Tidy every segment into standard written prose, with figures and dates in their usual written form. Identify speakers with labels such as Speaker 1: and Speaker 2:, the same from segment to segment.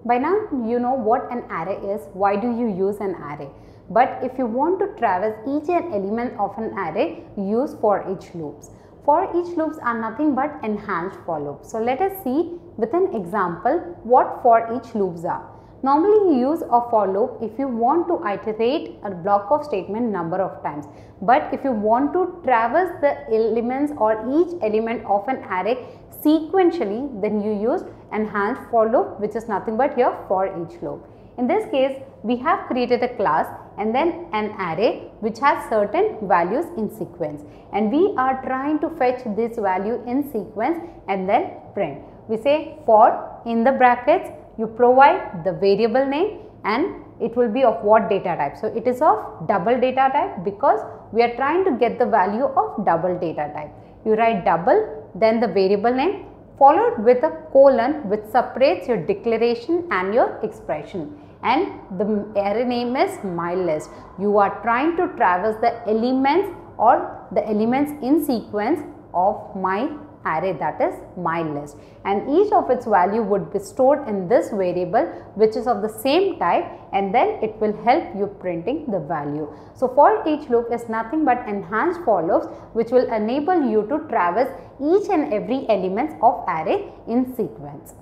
Speaker 1: By now you know what an array is, why do you use an array. But if you want to traverse each and element of an array, use for each loops. For each loops are nothing but enhanced for loops. So let us see with an example what for each loops are. Normally you use a for loop if you want to iterate a block of statement number of times. But if you want to traverse the elements or each element of an array sequentially, then you use enhanced for loop, which is nothing but here for each loop. In this case, we have created a class and then an array which has certain values in sequence, and we are trying to fetch this value in sequence and then print. We say for, in the brackets you provide the variable name and it will be of what data type. So it is of double data type because we are trying to get the value of double data type. You write double, then the variable name, followed with a colon which separates your declaration and your expression, and the array name is mylist. You are trying to traverse the elements or the elements in sequence of my array, that is mylist, and each of its value would be stored in this variable which is of the same type, and then it will help you printing the value. So for each loop is nothing but enhanced for loops which will enable you to traverse each and every element of array in sequence.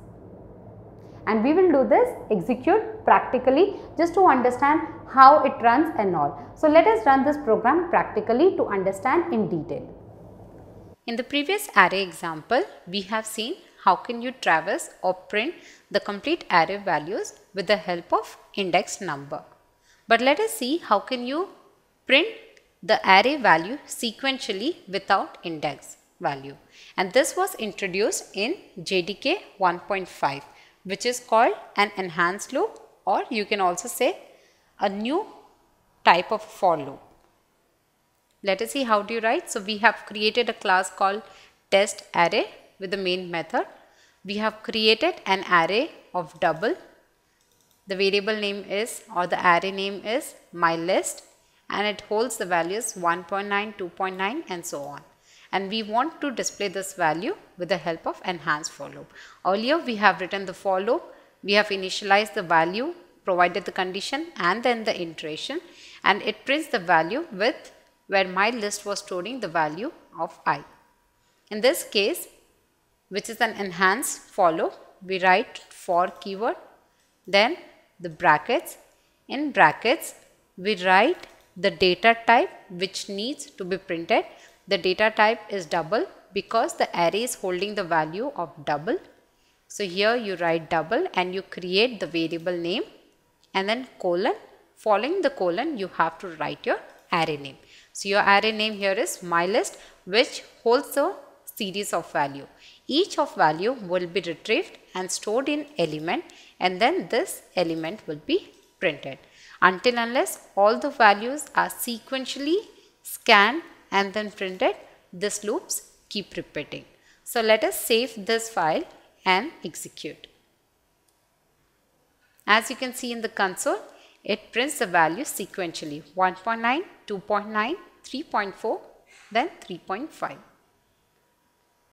Speaker 1: And we will do this execute practically just to understand how it runs and all. So let us run this program practically to understand in detail. In the previous array example, we have seen how can you traverse or print the complete array values with the help of index number. But let us see how can you print the array value sequentially without index value. And this was introduced in JDK 1.5, which is called an enhanced loop, or you can also say a new type of for loop. Let us see how do you write. So we have created a class called test array with the main method. We have created an array of double. The variable name is, or the array name is mylist, and it holds the values 1.9, 2.9 and so on. And we want to display this value with the help of enhanced for loop. Earlier we have written the for loop. We have initialized the value, provided the condition and then the iteration, and it prints the value with where mylist was storing the value of I. In this case, which is an enhanced for loop, we write for keyword, then the brackets. In brackets, we write the data type which needs to be printed. The data type is double because the array is holding the value of double. So here you write double and you create the variable name and then colon. Following the colon, you have to write your array name. So your array name here is mylist, which holds a series of value. Each of value will be retrieved and stored in element, and then this element will be printed. Until unless all the values are sequentially scanned and then printed, these loops keep repeating. So let us save this file and execute. As you can see in the console, it prints the values sequentially 1.9, 2.9, 3.4, then 3.5.